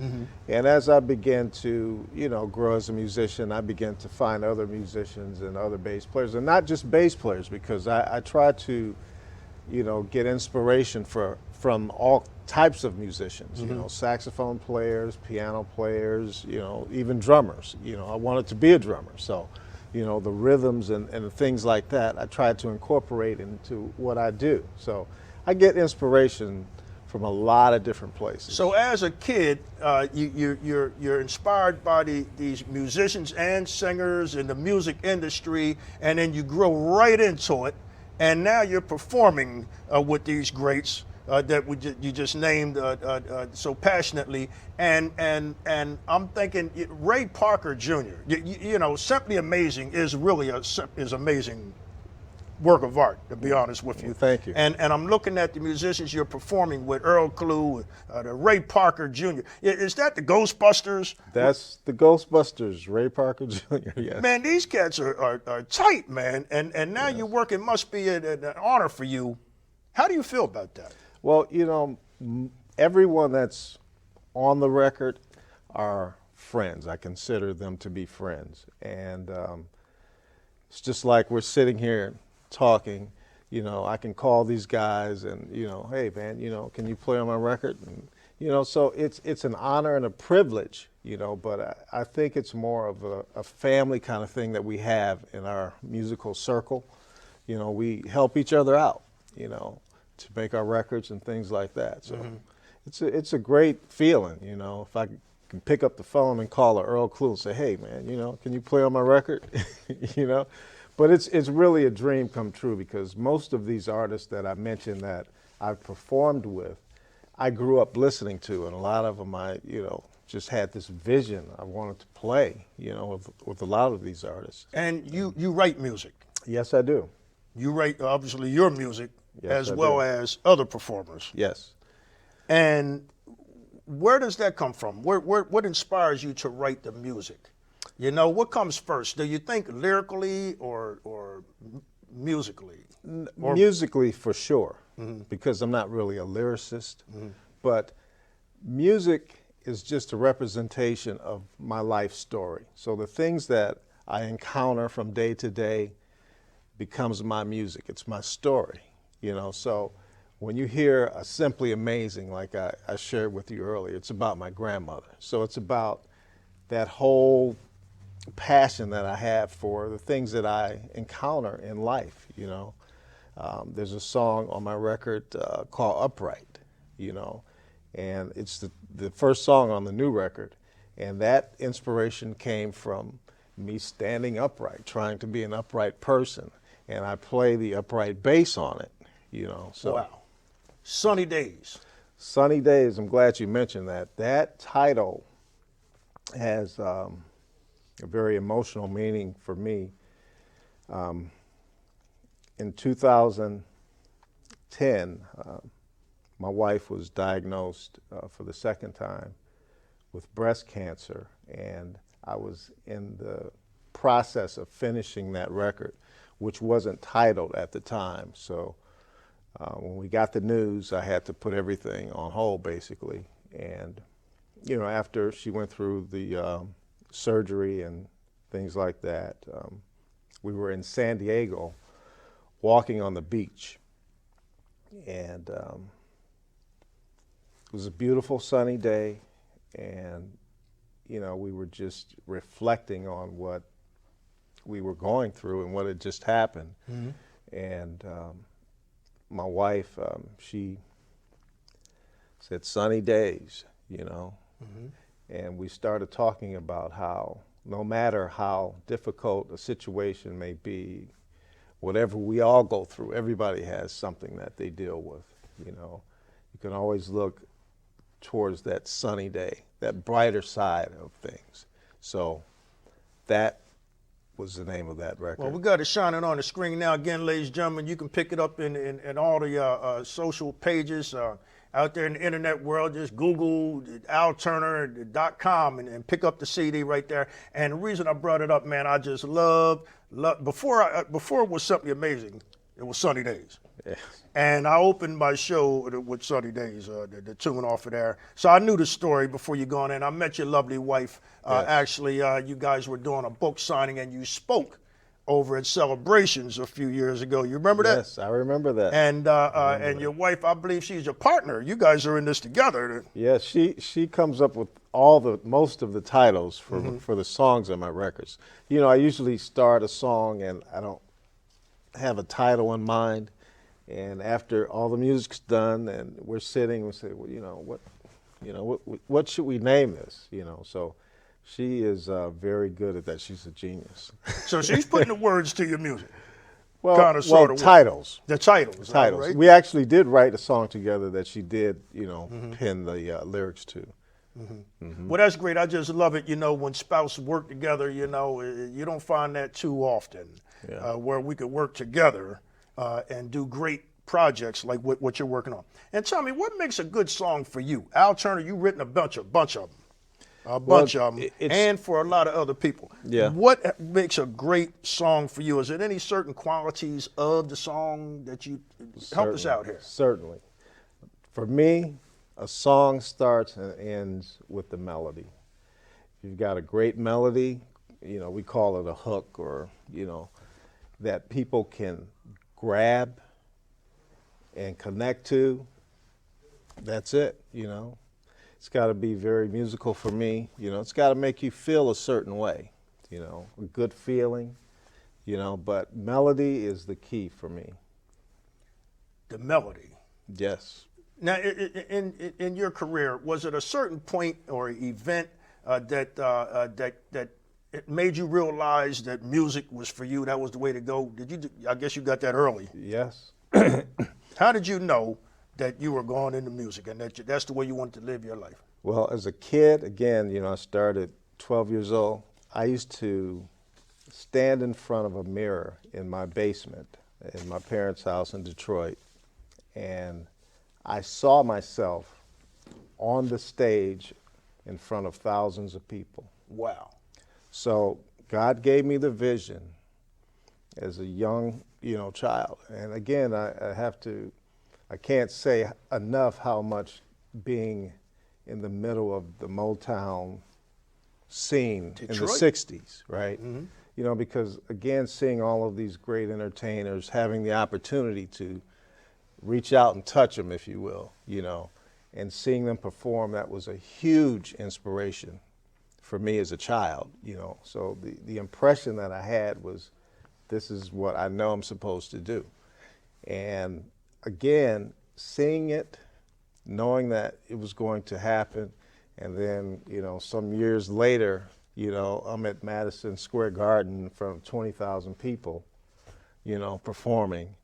And as I began to, you know, grow as a musician, I began to find other musicians and other bass players, and not just bass players, because I try to, you know, get inspiration from all types of musicians. You know, saxophone players, piano players, you know, even drummers. You know, I wanted to be a drummer, so, you know, the rhythms and things like that, I try to incorporate into what I do. So I get inspiration from a lot of different places. So as a kid, you're inspired by these musicians and singers in the music industry, and then you grow right into it, and now you're performing with these greats that you just named so passionately, and I'm thinking Ray Parker Jr. You know, Simply Amazing is really is amazing work of art, to be honest with you. Thank you. And I'm looking at the musicians you're performing with, Earl Klugh, the Ray Parker Jr. Is that the Ghostbusters? That's the Ghostbusters, Ray Parker Jr. Yes. Man, these cats are tight, man. And now you're working, must be an honor for you. How do you feel about that? Well, you know, everyone that's on the record are friends. I consider them to be friends. And it's just like we're sitting here talking, you know, I can call these guys and, you know, hey man, you know, can you play on my record? And, you know, so it's an honor and a privilege, you know, but I think it's more of a family kind of thing that we have in our musical circle. You know, we help each other out, you know, to make our records and things like that. So it's a great feeling, you know, if I can pick up the phone and call Earl Klugh and say, hey man, you know, can you play on my record? You know? But it's really a dream come true, because most of these artists that I mentioned that I've performed with, I grew up listening to, and a lot of them I, you know, just had this vision I wanted to play, you know, with a lot of these artists. And you write music. Yes, I do. You write, obviously, your music Yes, as I well do. as other performers. Yes. And where does that come from? What inspires you to write the music? You know, what comes first? Do you think lyrically or musically? Musically, for sure, because I'm not really a lyricist. But music is just a representation of my life story. So the things that I encounter from day to day becomes my music. It's my story, you know. So when you hear a Simply Amazing, like I shared with you earlier, it's about my grandmother. So it's about that whole passion that I have for the things that I encounter in life, you know. There's a song on my record called Upright, you know, and it's the first song on the new record, and that inspiration came from me standing upright, trying to be an upright person, and I play the upright bass on it, you know. So Wow. Sunny Days. Sunny Days, I'm glad you mentioned that. That title has a very emotional meaning for me. In 2010, my wife was diagnosed for the second time with breast cancer, and I was in the process of finishing that record, which wasn't titled at the time. So when we got the news, I had to put everything on hold, basically. And, you know, after she went through the surgery and things like that, we were in San Diego walking on the beach, and it was a beautiful sunny day, and you know, we were just reflecting on what we were going through and what had just happened. And my wife, she said sunny days, you know. And we started talking about how no matter how difficult a situation may be, whatever we all go through, everybody has something that they deal with, you know. You can always look towards that sunny day, that brighter side of things. So that was the name of that record. Well, we got it shining on the screen now. Again, ladies and gentlemen, you can pick it up in all the social pages out there in the internet world. Just Google alturner.com and pick up the CD right there. And the reason I brought it up, man, I just love before it was Something Amazing, it was Sunny Days. Yes. And I opened my show with Sunny Days, the tune off of there. So I knew the story before you gone in. I met your lovely wife. Yes. Actually, you guys were doing a book signing and you spoke over at Celebrations a few years ago. You remember that? Yes, I remember that. And your wife, I believe she's your partner. You guys are in this together. Yes, she comes up with most of the titles for the songs on my records. You know, I usually start a song and I don't have a title in mind. And after all the music's done and we're sitting, we say, well, what should we name this? You know, so she is very good at that. She's a genius. So she's putting the words to your music. Well, Titles. The titles. Titles. Right? We actually did write a song together that she did, pen the lyrics to. Well, that's great. I just love it. You know, when spouses work together, you don't find that too often, where we could work together and do great projects like what you're working on. And tell me, what makes a good song for you? Al Turner, you've written a bunch of them, and for a lot of other people. Yeah. What makes a great song for you? Is it any certain qualities of the song that you help us out here? Certainly. For me, a song starts and ends with the melody. If you've got a great melody, we call it a hook, or, that people can grab and connect to, that's it, It's got to be very musical for me. It's got to make you feel a certain way, a good feeling, but melody is the key for me. The melody. Yes. Now, in your career, was it a certain point or event that it made you realize that music was for you? That was the way to go. I guess you got that early. Yes. How did you know that you were going into music and that's the way you wanted to live your life? Well, as a kid, again, I started 12 years old. I used to stand in front of a mirror in my basement in my parents' house in Detroit, and I saw myself on the stage in front of thousands of people. Wow. So God gave me the vision as a young, child. And again, I can't say enough how much being in the middle of the Motown scene Detroit. In the 60s, right? Because again, seeing all of these great entertainers, having the opportunity to reach out and touch them, if you will, and seeing them perform, that was a huge inspiration for me as a child, So the impression that I had was, this is what I know I'm supposed to do. And again, seeing it, knowing that it was going to happen, and then, some years later, I'm at Madison Square Garden in front of 20,000 people, performing.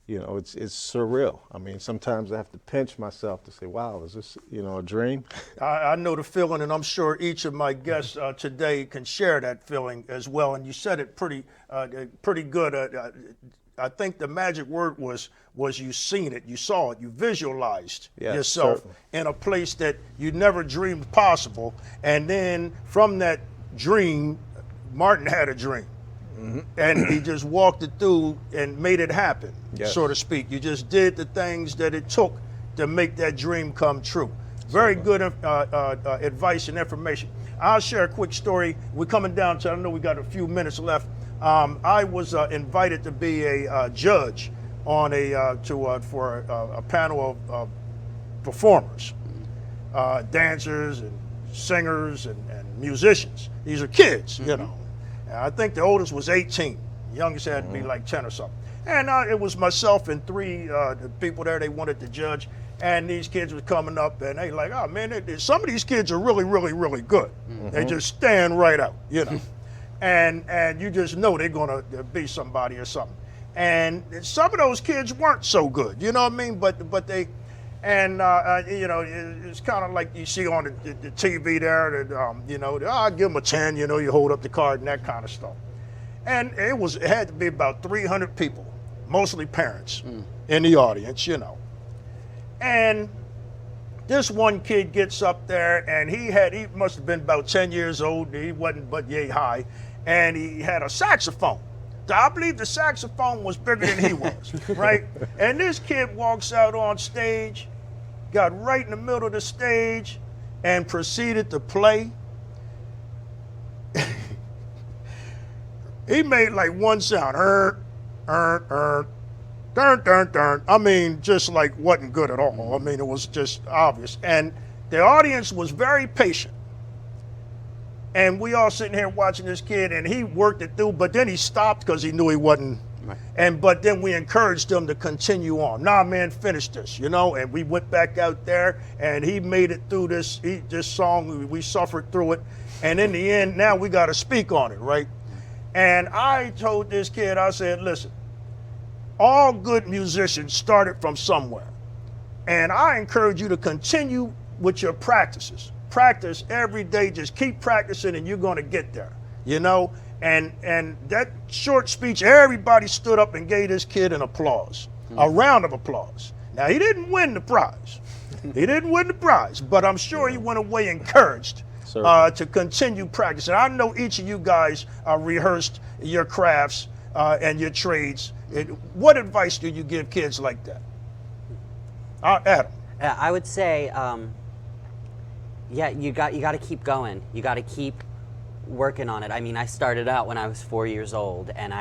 It's surreal. I mean, sometimes I have to pinch myself to say, wow, is this, a dream? I know the feeling, and I'm sure each of my guests today can share that feeling as well. And you said it pretty good. I think the magic word was you seen it, you saw it, you visualized yourself certainly. In a place that you never dreamed possible. And then from that dream, Martin had a dream. And he just walked it through and made it happen, so to speak. You just did the things that it took to make that dream come true. Very good advice and information. I'll share a quick story. We're coming down to, I know we got a few minutes left. I was invited to be a judge on for a panel of performers, dancers and singers and musicians. These are kids, And I think the oldest was 18. The youngest had to be like 10 or something. And it was myself and three people there they wanted to judge. And these kids were coming up and they like, oh man, some of these kids are really, really, really good. They just stand right out, you know. and you just know they're gonna be somebody or something. And some of those kids weren't so good, you know what I mean? But they, and you know, it's kind of like you see on the TV there that you know, I'll give them a 10, you know, you hold up the card and that kind of stuff. And it had to be about 300 people, mostly parents, in the audience, you know. And this one kid gets up there and he must have been about 10 years old. He wasn't but yay high. And he had a saxophone. I believe the saxophone was bigger than he was, right? And this kid walks out on stage, got right in the middle of the stage and proceeded to play. He made like one sound, dun, dun, dun. I mean, just like wasn't good at all. I mean, it was just obvious. And the audience was very patient. And we all sitting here watching this kid, and he worked it through, but then he stopped because he knew he wasn't. Right. But then we encouraged him to continue on. Nah, man, finish this, you know? And we went back out there, and he made it through this song. We suffered through it. And in the end, now we got to speak on it, right? And I told this kid, I said, listen, all good musicians started from somewhere. And I encourage you to continue with your practices. Practice every day, just keep practicing and you're gonna get there, you know? And that short speech, everybody stood up and gave this kid an applause, a round of applause. Now, he didn't win the prize. He didn't win the prize, but I'm sure he went away encouraged to continue practicing. I know each of you guys rehearsed your crafts and your trades. What advice do you give kids like that? Adam. I would say, yeah, you got to keep going. You got to keep working on it. I mean, I started out when I was 4 years old, and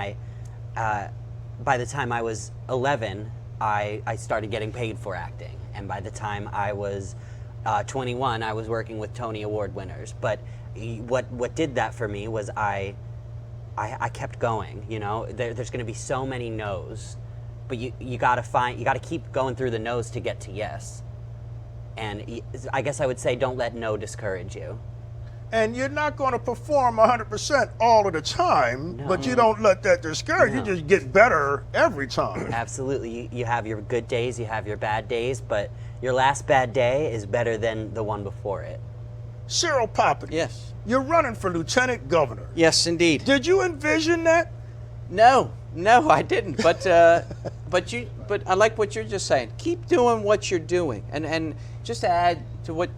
by the time I was 11, I started getting paid for acting, and by the time I was 21, I was working with Tony Award winners. But what did that for me was I kept going. You know, there's going to be so many no's, but you got to keep going through the no's to get to yes. And I guess I would say don't let no discourage you. And you're not going to perform 100% all of the time, No. but you don't let that discourage you. No. Just get better every time. Absolutely. You have your good days, you have your bad days, but your last bad day is better than the one before it. Ciro Poppiti. Yes. You're running for lieutenant governor. Yes, indeed. Did you envision that? No, I didn't. But I like what you're just saying. Keep doing what you're doing, and just to add to what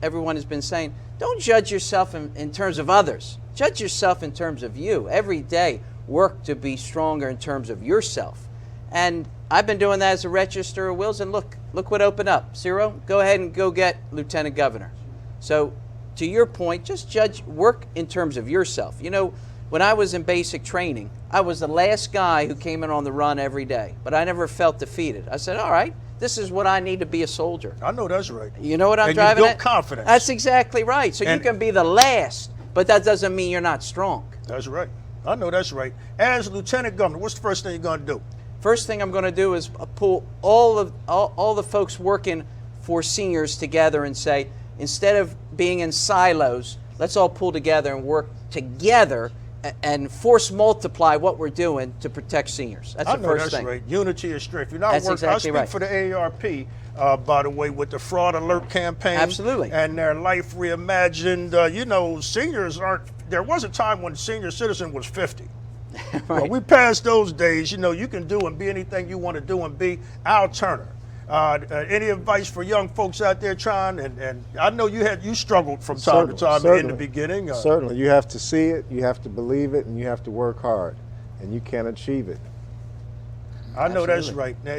everyone has been saying, don't judge yourself in terms of others. Judge yourself in terms of you. Every day, work to be stronger in terms of yourself. And I've been doing that as a Register of Wills, and look what opened up. Ciro, go ahead and go get lieutenant governor. So, to your point, just work in terms of yourself. You know, when I was in basic training, I was the last guy who came in on the run every day, but I never felt defeated. I said, all right, this is what I need to be a soldier. I know that's right. You know what I'm and driving you built at? confidence. That's exactly right. So you can be the last, but that doesn't mean you're not strong. That's right. I know that's right. As lieutenant governor, what's the first thing you're going to do? First thing I'm going to do is pull all the folks working for seniors together and say, instead of being in silos, let's all pull together and work together and force multiply what we're doing to protect seniors. That's the first thing. I know that's right. Unity is strength. You know, That's exactly I speak right. for the AARP, by the way, with the Fraud Alert campaign. Absolutely. And their Life Reimagined. You know, seniors aren't, there was a time when senior citizen was 50. Right. Well, we passed those days. You know, you can do and be anything you want to do and be. Al Turner. Any advice for young folks out there trying? And I know you struggled from time to time in the beginning. Certainly, you have to see it, you have to believe it, and you have to work hard, and you can achieve it. I know that's right. Now,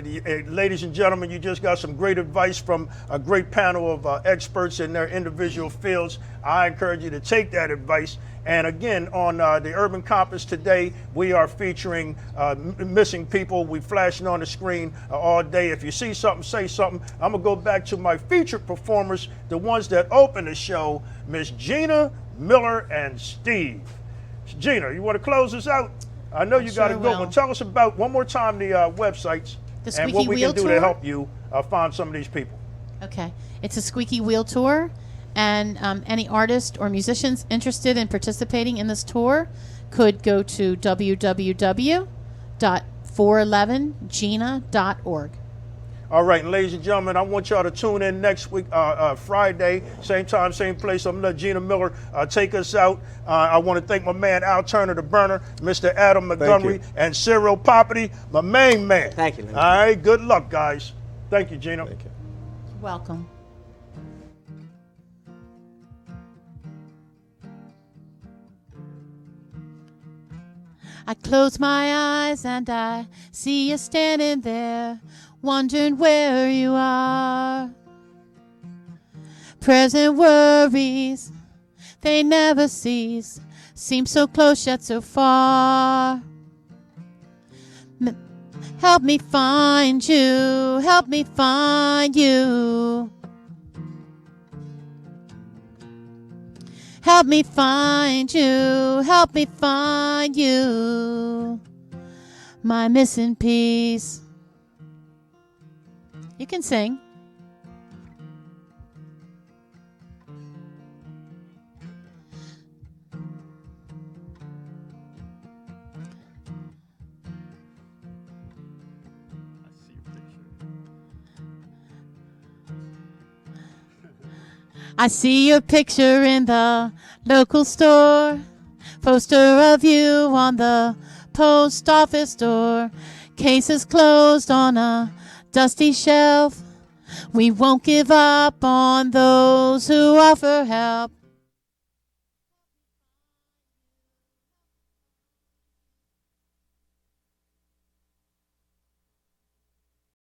ladies and gentlemen, you just got some great advice from a great panel of experts in their individual fields. I encourage you to take that advice. And again, on the Urban Compass today, we are featuring missing people. We're flashing on the screen all day. If you see something, say something. I'm going to go back to my featured performers, the ones that opened the show, Miss Gina, Miller, and Steve. Gina, you want to close us out? I know you got a Sure good will. one. Tell us about, one more time, the websites The and Squeaky what we Wheel can do Tour? to help you find some of these people. Okay. It's a Squeaky Wheel Tour, and any artist or musicians interested in participating in this tour could go to www.411gina.org. All right, and ladies and gentlemen, I want y'all to tune in next week, Friday, same time, same place. I'm going to let Gina Miller take us out. I want to thank my man Al Turner, the burner, Mr. Adam Montgomery, and Ciro Poppiti, my main man. Thank you, Linwood. All right, good luck, guys. Thank you, Gina. Thank you. Welcome. I close my eyes and I see you standing there, wondering where you are. Present worries, they never cease, seem so close yet so far. Help me find you, help me find you. Help me find you, help me find you, my missing piece. You can sing. I see your picture in the local store, poster of you on the post office door, cases closed on a dusty shelf. We won't give up on those who offer help.